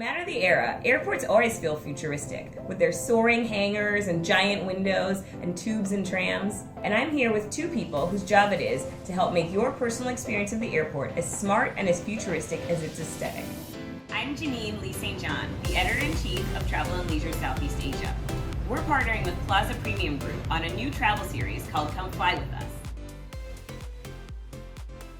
matter the era, airports always feel futuristic, with their soaring hangars and giant windows and tubes and trams. And I'm here with two people whose job it is to help make your personal experience of the airport as smart and as futuristic as its aesthetic. I'm Janine Lee St. John, the Editor-in-Chief of Travel and Leisure Southeast Asia. We're partnering with Plaza Premium Group on a new travel series called Come Fly With Us.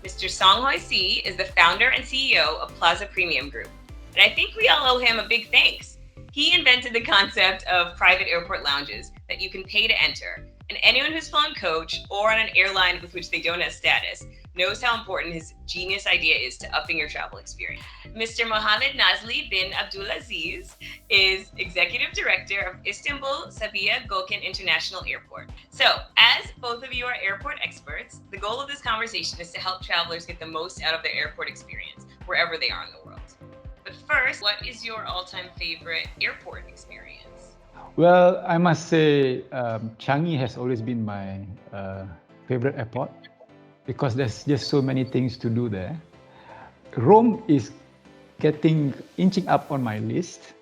Mr. Songhoi Si is the founder and CEO of Plaza Premium Group, and I think we all owe him a big thanks. He invented the concept of private airport lounges that you can pay to enter, and anyone who's flown coach or on an airline with which they don't have status knows how important his genius idea is to upping your travel experience. Mr. Mohammad Nazli bin Abdul Aziz is Executive Director of Istanbul Sabiha Gokcen International Airport. So, as both of you are airport experts, the goal of this conversation is to help travelers get the most out of their airport experience, wherever they are in the world. But first, what is your all-time favorite airport experience? Well, I must say Changi has always been my favorite airport because there's just so many things to do there. Rome is inching up on my list.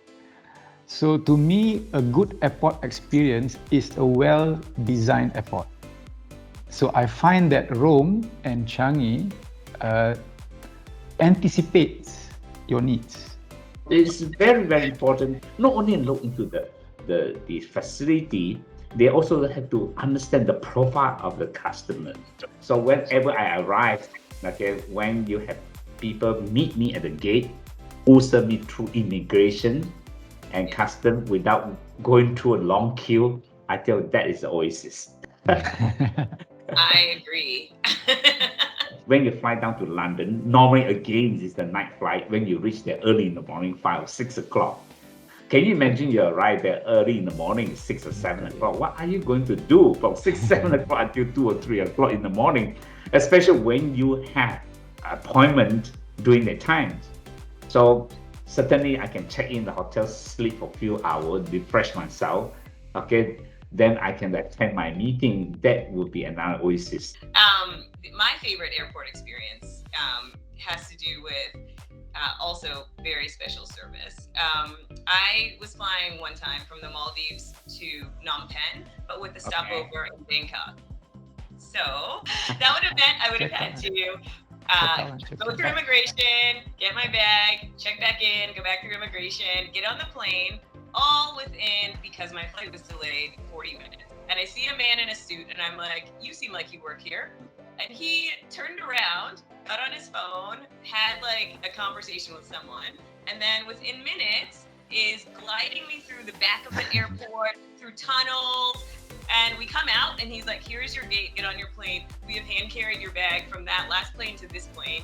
So to me, a good airport experience is a well-designed airport. So I find that Rome and Changi anticipates your needs. It's very, very important, not only look into the facility, they also have to understand the profile of the customer. So whenever I arrive, okay, when you have people meet me at the gate, who serve me through immigration and custom without going through a long queue, I tell that is the oasis. I agree. When you fly down to London, normally again is the night flight when you reach there early in the morning, 5 or 6 o'clock. Can you imagine you arrive there early in the morning, 6 or 7 o'clock? What are you going to do from 6, 7 o'clock until 2 or 3 o'clock in the morning? Especially when you have appointment during that time. So certainly I can check in the hotel, sleep for a few hours, refresh myself. Okay, then I can attend my meeting. That would be another oasis. My favorite airport experience has to do with also very special service. I was flying one time from the Maldives to Phnom Penh, but with a stopover in Bangkok. So that would have meant I would have had to go through immigration, get my bag, check back in, go back through immigration, get on the plane, all within, because my flight was delayed, 40 minutes. And I see a man in a suit and I'm like, you seem like you work here. And he turned around, got on his phone, had like a conversation with someone, and then within minutes is gliding me through the back of the airport, through tunnels, and we come out and he's like, here's your gate, get on your plane. We have hand carried your bag from that last plane to this plane.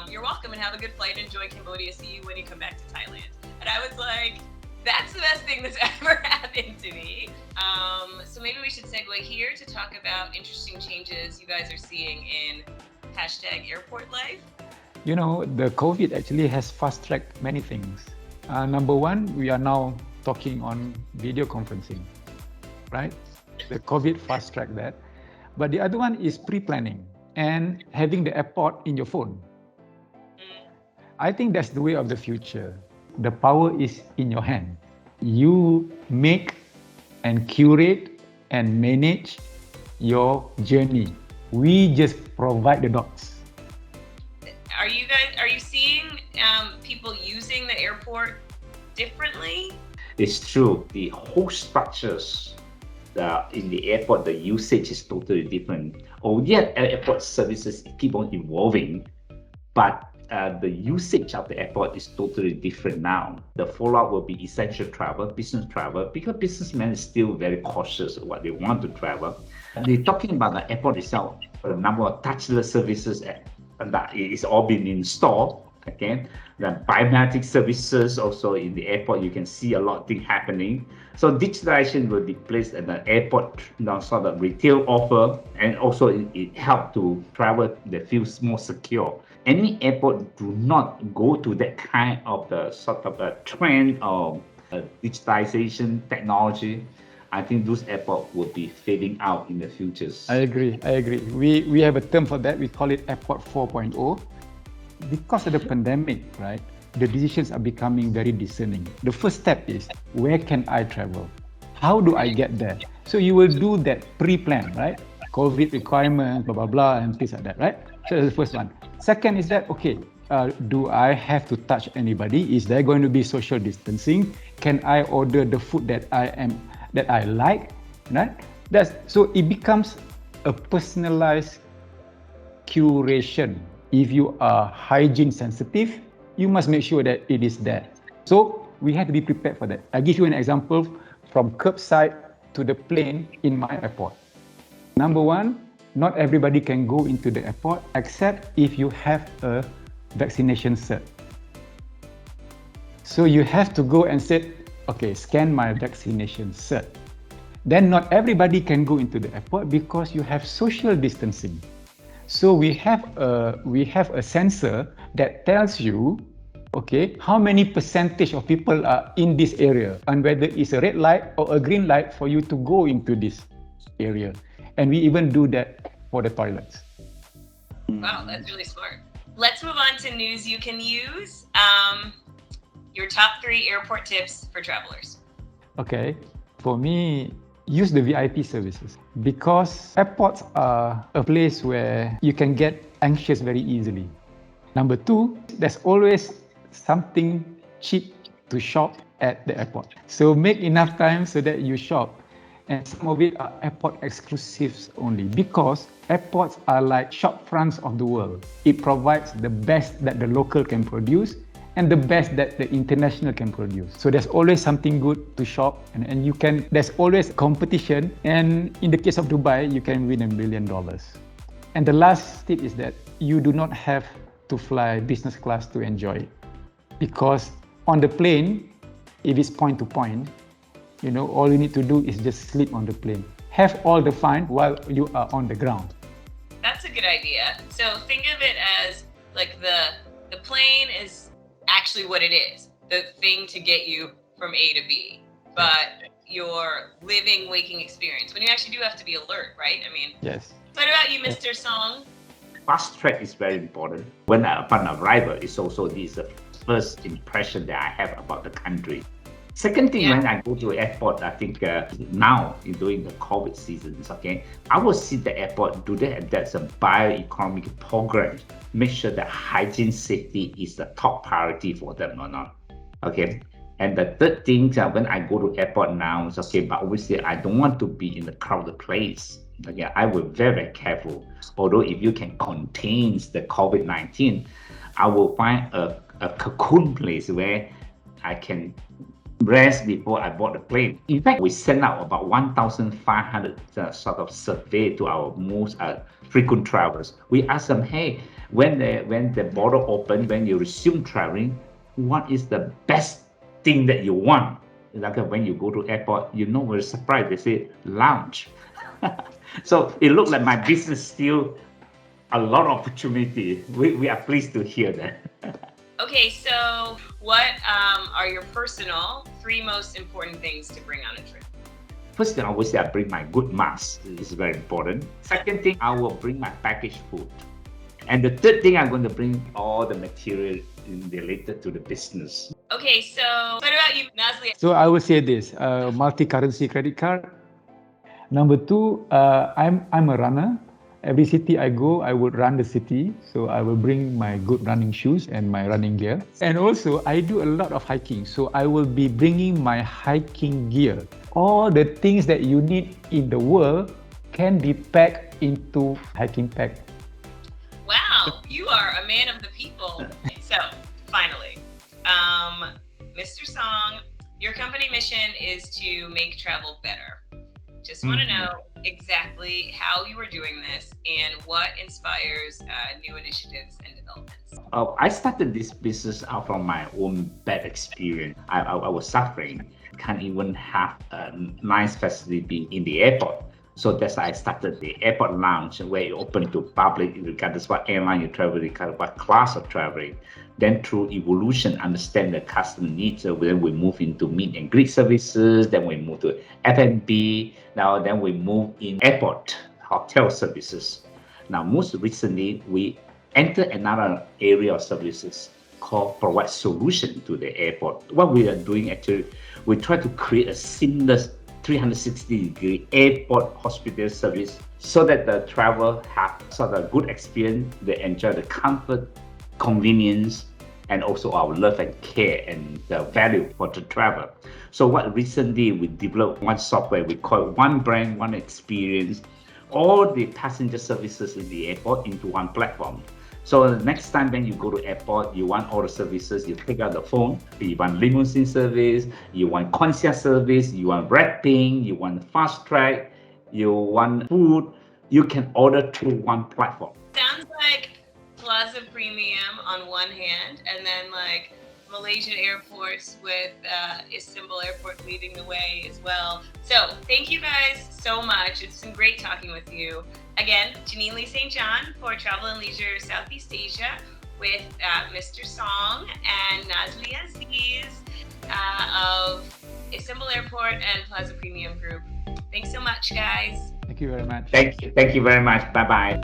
You're welcome and have a good flight. Enjoy Cambodia. See you when you come back to Thailand. And I was like, that's the best thing that's ever happened to me. So maybe we should segue here to talk about interesting changes you guys are seeing in #airport life. You know, the COVID actually has fast-tracked many things. Number one, we are now talking on video conferencing, right? The COVID fast-tracked that. But the other one is pre-planning and having the airport in your phone. I think that's the way of the future. The power is in your hand. You make and curate and manage your journey. We just provide the dots. Are you seeing people using the airport differently? It's true. The whole structures in the airport, the usage is totally different. Oh yeah, airport services keep on evolving, but the usage of the airport is totally different now. The follow-up will be essential travel, business travel, because businessmen is still very cautious of what they want to travel. They're talking about the airport itself, the number of touchless services that is all been installed. Again, the biometric services also in the airport, you can see a lot of things happening. So digitalization will be placed at the airport, sort of retail offer, and also it helps to travel that feels more secure. Any airport do not go to that kind of the sort of a trend of digitalization technology. I think those airports will be fading out in the futures. I agree. We have a term for that. We call it Airport 4.0. Because of the pandemic, right? the decisions are becoming very discerning. The first step is, where can I travel? How do I get there? So you will do that pre-plan, right? COVID requirements, blah, blah, blah, and things like that, right? So that's the first one. Second is that, okay, do I have to touch anybody? Is there going to be social distancing? Can I order the food that I like, right? So it becomes a personalized curation. If you are hygiene sensitive, you must make sure that it is there. So we have to be prepared for that. I'll give you an example from curbside to the plane in my airport. Number one, not everybody can go into the airport except if you have a vaccination cert. So you have to go and say, okay, scan my vaccination cert. Then not everybody can go into the airport because you have social distancing. So we have a sensor that tells you, okay, how many percentage of people are in this area and whether it's a red light or a green light for you to go into this area. And we even do that for the toilets. Wow, that's really smart. Let's move on to news you can use. Your top 3 airport tips for travelers. Okay, for me, use the VIP services because airports are a place where you can get anxious very easily. Number 2, there's always something cheap to shop at the airport. So make enough time so that you shop. And some of it are airport exclusives only because airports are like shop fronts of the world. It provides the best that the local can produce and the best that the international can produce. So there's always something good to shop and there's always competition. And in the case of Dubai, you can win $1 million. And the last tip is that you do not have to fly business class to enjoy it. Because on the plane, if it's point to point, all you need to do is just sleep on the plane. Have all the fun while you are on the ground. That's a good idea. So think of it as like the plane is actually what it is, the thing to get you from A to B. But your living, waking experience, when you actually do have to be alert, right? I mean, yes. What about you, Mr. Song? Fast track is very important. Upon arrival, it's also the first impression that I have about the country. Second thing, when I go to the airport, I think now during the COVID seasons, okay, I will see the airport, do they have some bioeconomic program, make sure that hygiene safety is the top priority for them or not, okay? And the third thing, when I go to airport now, it's okay, but obviously I don't want to be in a crowded place. Okay, I will very, very careful. Although if you can contain the COVID-19, I will find a cocoon place where I can rest before I board the plane. In fact, we sent out about 1,500 sort of survey to our most frequent travelers. We asked them, hey, when the border open, when you resume traveling, what is the best thing that you want? Like when you go to airport, we're surprised. They say lounge. So it looked like my business still a lot of opportunity. We are pleased to hear that. Okay, so what are your personal 3 most important things to bring on a trip? First thing, obviously, I bring my good mask. It's very important. Second thing, I will bring my packaged food. And the third thing, I'm going to bring all the material related to the business. Okay, so what about you, Nazli? So I will say this, multi-currency credit card. Number 2, I'm a runner. Every city I go, I would run the city. So I will bring my good running shoes and my running gear. And also, I do a lot of hiking. So I will be bringing my hiking gear. All the things that you need in the world can be packed into hiking pack. Wow, you are a man of the people. So, finally, Mr. Song, your company mission is to make travel better. Just want to know exactly how you are doing this and what inspires new initiatives and developments. I started this business out from my own bad experience. I was suffering, can't even have a nice facility in the airport. So that's why I started the airport lounge where it open to public regardless what airline you travel, regardless what class of traveling. Then through evolution, understand the customer needs. Then we move into meet and greet services. Then we move to F&B. Now then we move in airport hotel services. Now most recently we enter another area of services, provide solution to the airport. What we are doing actually, we try to create a seamless 360-degree airport hospital service so that the traveler have sort of good experience. They enjoy the comfort, convenience, and also our love and care and the value for the traveler. So what recently we developed one software we call One Brand, One Experience, all the passenger services in the airport into one platform. So the next time when you go to airport, you want all the services, you pick up the phone, you want limousine service, you want concierge service, you want wrapping, you want fast track, you want food, you can order through one platform. Sounds like Plaza Premium on one hand, and then like Malaysian airports with Istanbul airport leading the way as well. So thank you guys so much. It's been great talking with you. Again, Janine Lee St. John for Travel and Leisure Southeast Asia with Mr. Song and Nazli Aziz of Istanbul Airport and Plaza Premium Group. Thanks so much, guys. Thank you very much. Thank you very much. Bye-bye.